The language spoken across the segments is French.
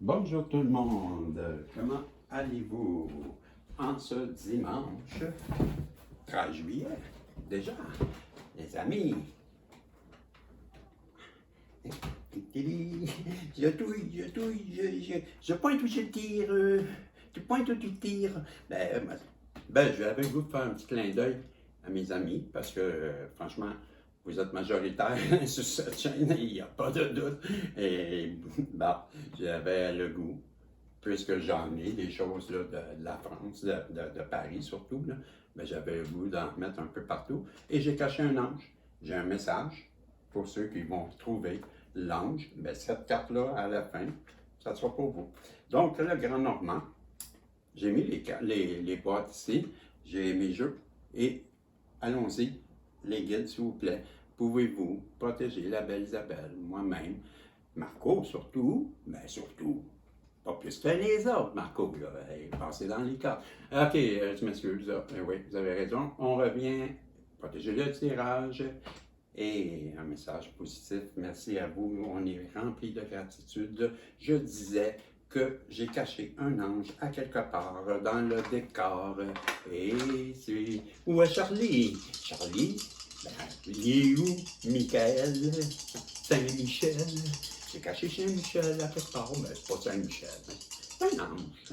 Bonjour tout le monde, comment allez-vous en ce dimanche 13 juillet? Déjà, les amis, je touille, je pointe où je tire, tu pointes où tu tires. Je vais avec vous faire un petit clin d'œil à mes amis parce que franchement, vous êtes majoritaires sur cette chaîne, il n'y a pas de doute. Et j'avais le goût, puisque j'en ai des choses là, de la France, de Paris surtout, là, j'avais le goût d'en mettre un peu partout. Et j'ai caché un ange. J'ai un message pour ceux qui vont trouver l'ange. Cette carte-là, à la fin, ça sera pour vous. Donc, le Grand Normand, j'ai mis les boîtes ici, j'ai mes jeux et allons-y, les guides, s'il vous plaît. Pouvez-vous protéger la belle Isabelle, moi-même, Marco surtout, surtout, pas plus que les autres, Marco, là, passez dans les cartes. Ok, je m'excuse, oui, vous avez raison, on revient, protéger le tirage et un message positif. Merci à vous, on est rempli de gratitude. Je disais que j'ai caché un ange à quelque part dans le décor. Et c'est... Où est Charlie? Charlie? Il est où? Michael? Saint-Michel? J'ai caché Saint-Michel à quelque part. C'est pas Saint-Michel. C'est un ange.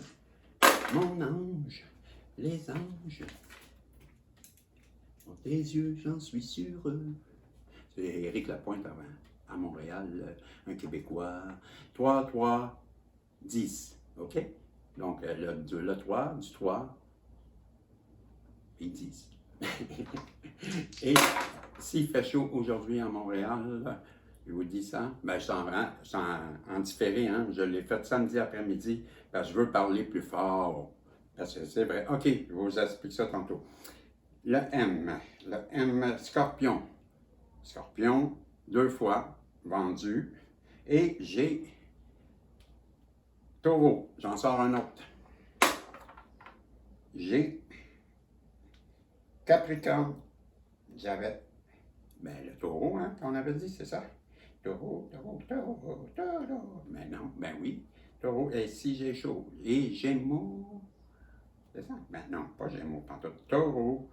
Mon ange. Les anges. Ont tes yeux, j'en suis sûr. C'est Éric Lapointe à Montréal, un Québécois. 3, 3, 10. OK? Donc, le 3, du 3, et 10. Et s'il fait chaud aujourd'hui à Montréal, je vous dis ça, je suis en différé, hein? Je l'ai fait samedi après-midi, parce que je veux parler plus fort. Parce que c'est vrai. OK, je vous explique ça tantôt. Le M, Scorpion. Scorpion, 2 fois vendu. Et j'ai Taureau, j'en sors un autre. J'ai Capricorne, j'avais le taureau, hein, qu'on avait dit, c'est ça? Taureau. Mais non, oui, taureau, et si j'ai chaud. Et Gémeaux, c'est ça? Non, pas Gémeaux, pantoute. Taureau,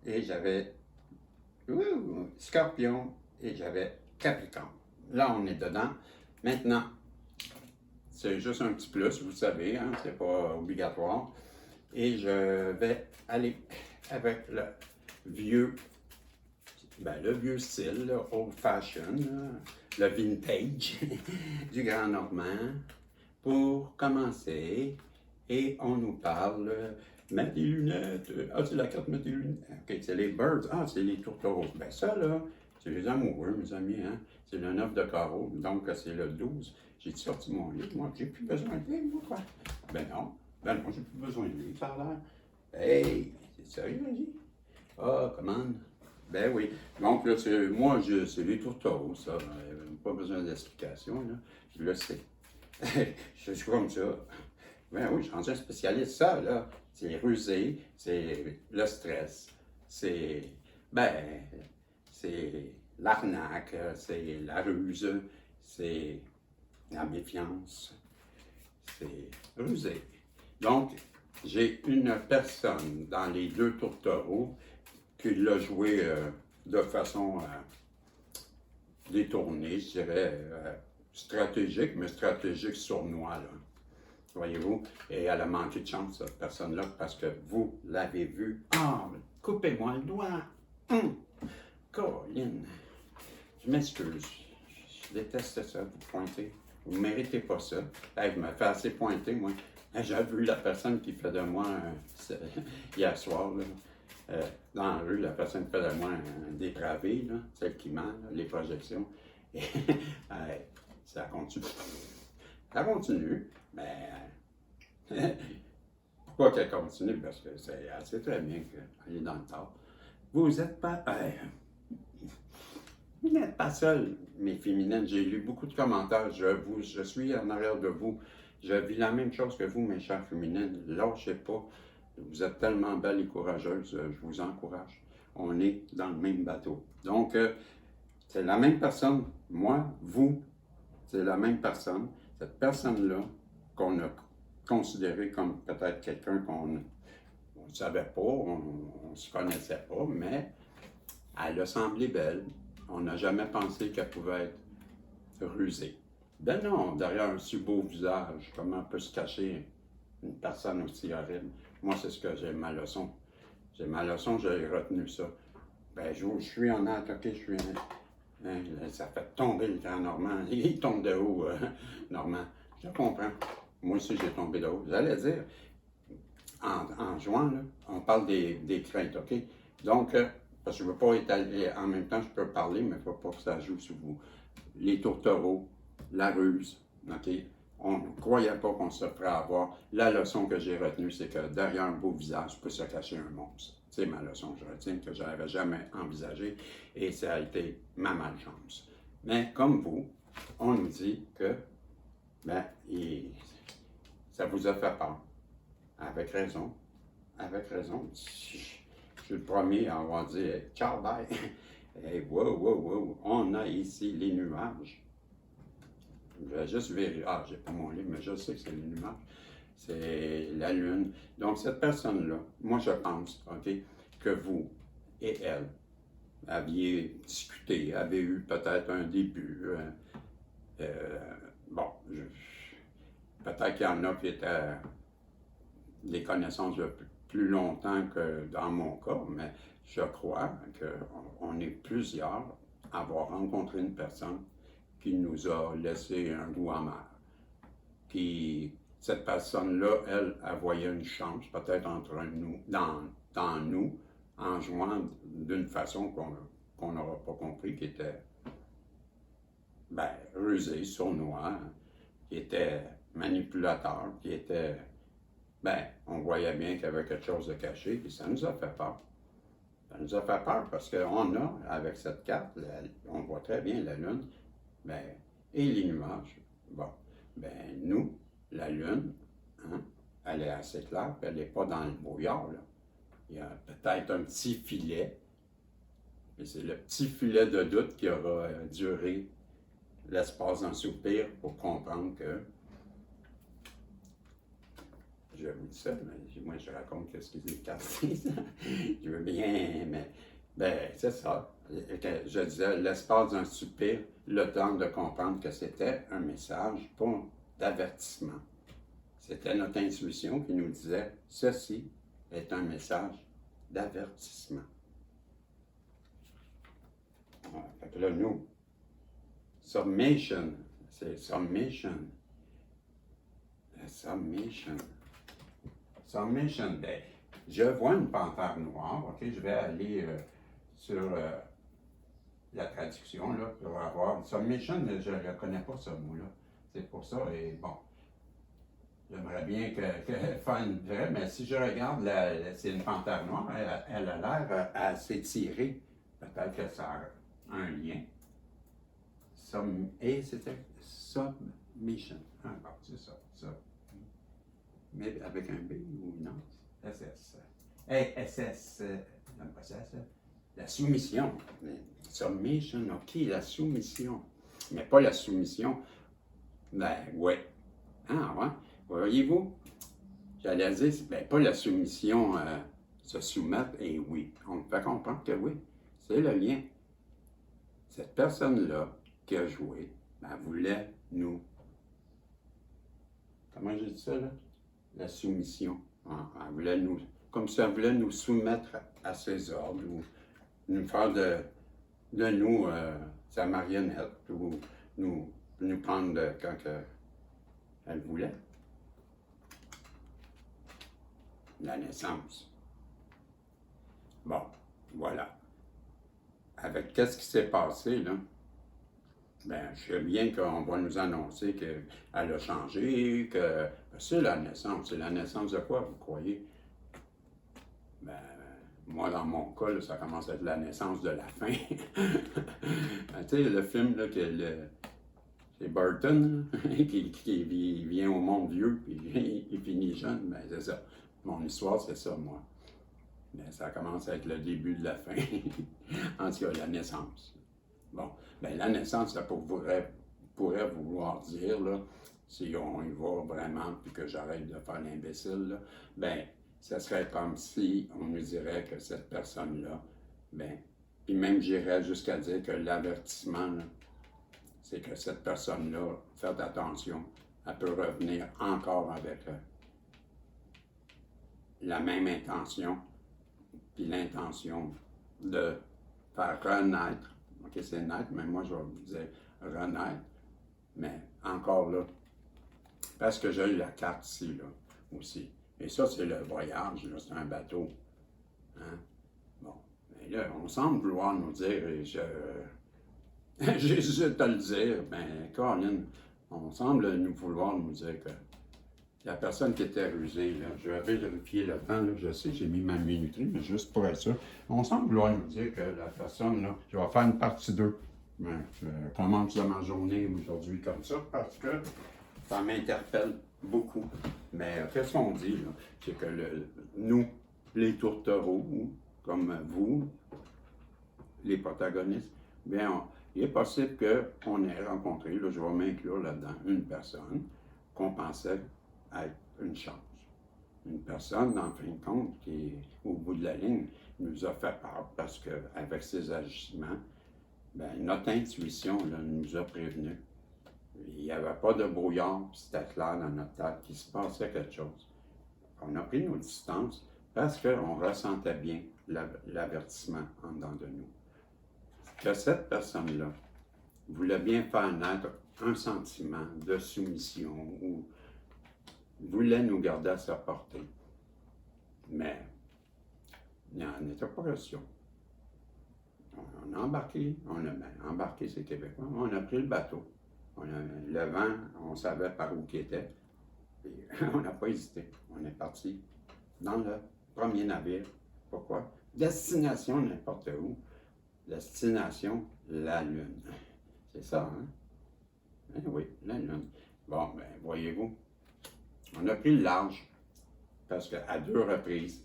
et j'avais Scorpion, et j'avais Capricorne. Là, on est dedans. Maintenant, c'est juste un petit plus, vous savez, hein, c'est pas obligatoire. Et je vais aller avec le vieux style, old fashion, le vintage du Grand Normand, pour commencer. Et on nous parle, mets tes lunettes, c'est la carte, mets tes lunettes. Ok, c'est les birds, c'est les tourtereaux. Ça là, c'est les amoureux, mes amis, hein. C'est le 9 de carreau, donc c'est le 12. J'ai sorti mon livre, moi, j'ai plus besoin de livre, moi, quoi. Non, j'ai plus besoin de livre, ça a l'air. Hey, c'est sérieux, vas-y? Comment? Oui. Donc, là, c'est les tourtereaux, ça. Pas besoin d'explication, là. Je le sais. Je suis comme ça. Oui, je suis rendu un spécialiste. Ça, là, c'est rusé, c'est le stress, c'est l'arnaque, c'est la ruse, c'est la méfiance, c'est rusé. Donc, j'ai une personne dans les 2 tourtereaux qui l'a joué de façon détournée, je dirais, stratégique, mais stratégique sournois, là. Voyez-vous? Et elle a manqué de chance, cette personne-là, parce que vous l'avez vue. Coupez-moi le doigt! Colline! Je m'excuse. Je déteste ça, vous pointer. Vous ne méritez pas ça. Je me fais assez pointer, moi. J'ai vu la personne qui fait de moi, hier soir, là, dans la rue, la personne qui fait de moi un dépravé, là, celle qui ment, là, les projections. Et ça continue. Ça continue, mais pourquoi qu'elle continue? Parce que elle sait très bien qu'elle est dans le tort. Vous n'êtes pas... vous n'êtes pas seul, mes féminines. J'ai lu beaucoup de commentaires. Je suis en arrière de vous. Je vis la même chose que vous, mes chères féminines. Lâchez pas. Vous êtes tellement belles et courageuses. Je vous encourage. On est dans le même bateau. Donc, c'est la même personne. Moi, vous, c'est la même personne. Cette personne-là qu'on a considéré comme peut-être quelqu'un qu'on ne savait pas, on ne se connaissait pas, mais elle a semblé belle. On n'a jamais pensé qu'elle pouvait être rusée. Ben non, derrière un si beau visage, comment peut se cacher une personne aussi horrible? Moi, c'est ce que j'ai ma leçon. J'ai ma leçon, j'ai retenu ça. Ben, je suis honnête, ok, je suis honnête. Hein, ça fait tomber le grand Normand. Il tombe de haut, Normand. Je comprends. Moi aussi, j'ai tombé de haut. J'allais dire, en juin, là, on parle des craintes, ok? Donc, parce que je ne veux pas étaler, en même temps, je peux parler, mais il ne faut pas que ça joue sur vous. Les tourtereaux, la ruse, ok? On ne croyait pas qu'on se ferait avoir. La leçon que j'ai retenue, c'est que derrière un beau visage peut se cacher un monstre. C'est ma leçon que je retiens, que je n'avais jamais envisagée, et ça a été ma malchance. Mais comme vous, on nous dit que ben, ça vous a fait peur. Avec raison. Avec raison. Je suis le premier à avoir dit ciao, bye. Et wow, wow, wow. On a ici les nuages. Je vais juste vérifier. Ah, j'ai pas mon livre, mais je sais que c'est les nuages. C'est la lune. Donc, cette personne-là, moi, je pense, OK, que vous et elle aviez discuté, avez eu peut-être un début. Bon, peut-être qu'il y en a qui étaient des connaissances de plus longtemps que dans mon cas, mais je crois qu'on est plusieurs à avoir rencontré une personne qui nous a laissé un goût amer. Puis cette personne-là, elle voyait une chance, peut-être entre nous, dans nous, en jouant d'une façon qu'on n'aura pas compris, qui était rusé, sournois, qui était manipulateur, qui était, on voyait bien qu'il y avait quelque chose de caché, puis ça nous a fait peur. Ça nous a fait peur parce qu'on a, avec cette carte, on voit très bien la Lune, et les nuages. Bon, nous, la Lune, hein, elle est assez claire, puis elle n'est pas dans le brouillard, là. Il y a peut-être un petit filet, et c'est le petit filet de doute qui aura duré l'espace d'un soupir pour comprendre que, je vous dis ça, mais moi je raconte ce qu'ils les cartes. Je veux bien, mais c'est ça. Je disais, l'espace d'un soupir, le temps de comprendre que c'était un message, pas d'avertissement. C'était notre intuition qui nous disait, ceci est un message d'avertissement. Voilà. Fait que là, nous, submission, c'est submission. Submission. Submission, je vois une panthère noire, ok, je vais aller sur la traduction, là, pour avoir. Submission, je ne connais pas ce mot-là. C'est pour ça, et bon, j'aimerais bien que faire une vraie, mais si je regarde, c'est une panthère noire, elle a l'air assez tirée. Peut-être que ça a un lien. Et c'était submission. Ah, bon, c'est ça. Mais avec un B ou une SS. Hey, SS, j'aime pas ça. La soumission. Submission, ok, la soumission. Mais pas la soumission. Ouais. Ah, ouais. Voyez-vous? J'allais dire, pas la soumission, se soumettre, et oui. On me fait comprendre que oui. C'est le lien. Cette personne-là qui a joué, elle voulait nous. Comment j'ai dit ça, là? La soumission. Elle voulait nous, comme ça, elle voulait nous soumettre à ses ordres, ou nous faire de nous sa marionnette, ou nous prendre quand elle voulait. La naissance. Bon, voilà. Avec qu'est-ce qui s'est passé, là? Je sais bien qu'on va nous annoncer qu'elle a changé, que c'est la naissance. C'est la naissance de quoi, vous croyez? Moi, dans mon cas, là, ça commence à être la naissance de la fin. Tu sais, le film, là, c'est Burton, qui vient au monde vieux, puis il finit jeune, c'est ça. Mon histoire, c'est ça, moi. Mais ça commence à être le début de la fin. En tout cas, la naissance. Bon, la naissance, ça pourrait vouloir dire, là, si on y va vraiment, puis que j'arrête de faire l'imbécile, là, ben, ça serait comme si on nous dirait que cette personne-là, ben, puis même j'irais jusqu'à dire que l'avertissement, là, c'est que cette personne-là, faites attention, elle peut revenir encore avec la même intention, puis l'intention de faire renaître. OK, c'est naître, mais moi je vais vous dire renaître. Mais encore là, parce que j'ai eu la carte ici, là, aussi. Et ça, c'est le voyage, là, c'est un bateau. Hein? Bon, mais là, on semble vouloir nous dire, et j'ai juste à le dire, ben, Colin, on semble nous vouloir nous dire que la personne qui était rusée, là, je vais vérifier le temps, là, je sais, j'ai mis ma minuterie, mais juste pour être sûr, on semble vouloir nous dire que la personne, là, je vais faire une partie 2. Ben, je commence ma journée aujourd'hui comme ça parce que ça m'interpelle beaucoup. Mais qu'est-ce qu'on dit, là? C'est que nous, les tourtereaux, comme vous, les protagonistes, bien, il est possible qu'on ait rencontré, là, je vais m'inclure là-dedans, une personne qu'on pensait être une chance. Une personne, en fin de compte, qui, au bout de la ligne, nous a fait peur parce qu'avec ses agissements, ben, notre intuition là, nous a prévenus. Il n'y avait pas de brouillard, puis c'était clair dans notre tête qu'il se passait quelque chose. On a pris nos distances parce qu'on ressentait bien l'avertissement en dedans de nous. Que cette personne-là voulait bien faire naître un sentiment de soumission ou voulait nous garder à sa portée. Mais il n'en était pas question. On a embarqué, embarqué, c'est québécois, on a pris le bateau. Le vent, on savait par où qu'il était. Et on n'a pas hésité. On est parti dans le premier navire. Pourquoi? Destination n'importe où. Destination, la Lune. C'est ça, hein? Eh oui, la Lune. Bon, ben, voyez-vous, on a pris le large parce qu'à 2 reprises,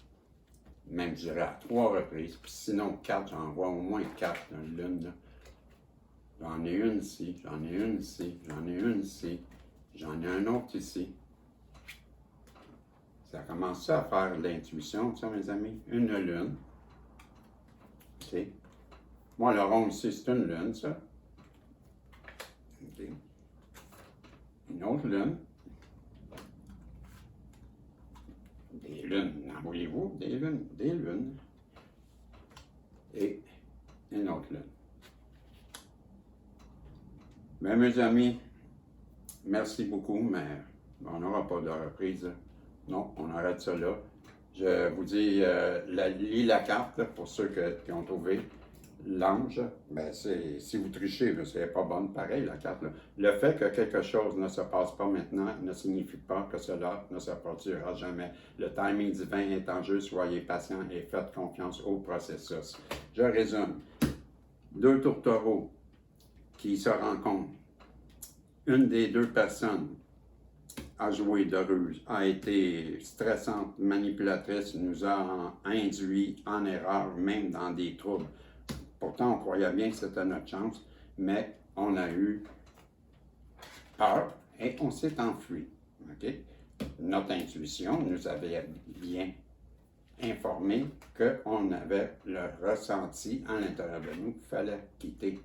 même je dirais à 3 reprises, puis sinon 4, j'en vois au moins 4 dans la Lune, là. J'en ai une ici, j'en ai une ici, j'en ai une ici, j'en ai un autre ici. Ça commence à faire de l'intuition, ça, mes amis. Une lune. OK. Moi, le rond ici, c'est une lune, ça. OK. Une autre lune. Des lunes, en voyez-vous? Des lunes, des lunes. Et une autre lune. Mais mes amis, merci beaucoup, mais on n'aura pas de reprise. Non, on arrête ça là. Je vous dis, lis la carte là, pour ceux qui ont trouvé l'ange. Ben si vous trichez, c'est pas bonne pareil la carte. Là. Le fait que quelque chose ne se passe pas maintenant ne signifie pas que cela ne se produira jamais. Le timing divin est en jeu, soyez patients et faites confiance au processus. Je résume. 2 tourtereaux qui se rencontrent. Une des 2 personnes a joué de ruse, a été stressante, manipulatrice, nous a induit en erreur, même dans des troubles. Pourtant, on croyait bien que c'était notre chance, mais on a eu peur et on s'est enfui. Okay? Notre intuition nous avait bien informé qu'on avait le ressenti à l'intérieur de nous qu'il fallait quitter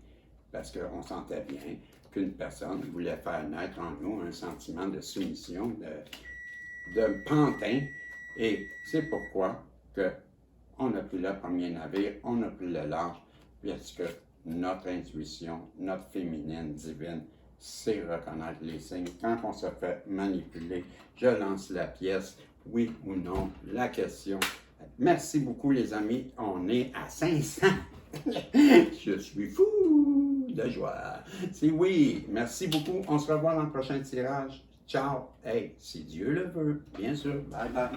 parce qu'on sentait bien qu'une personne voulait faire naître en nous un sentiment de soumission, de pantin. Et c'est pourquoi on a pris le premier navire, on a pris le large, parce que notre intuition, notre féminine divine, sait reconnaître les signes. Quand on se fait manipuler, je lance la pièce, oui ou non, la question. Merci beaucoup les amis, on est à 500. Je suis fou de joie. C'est oui, merci beaucoup. On se revoit dans le prochain tirage. Ciao. Hey, si Dieu le veut, bien sûr. Bye bye.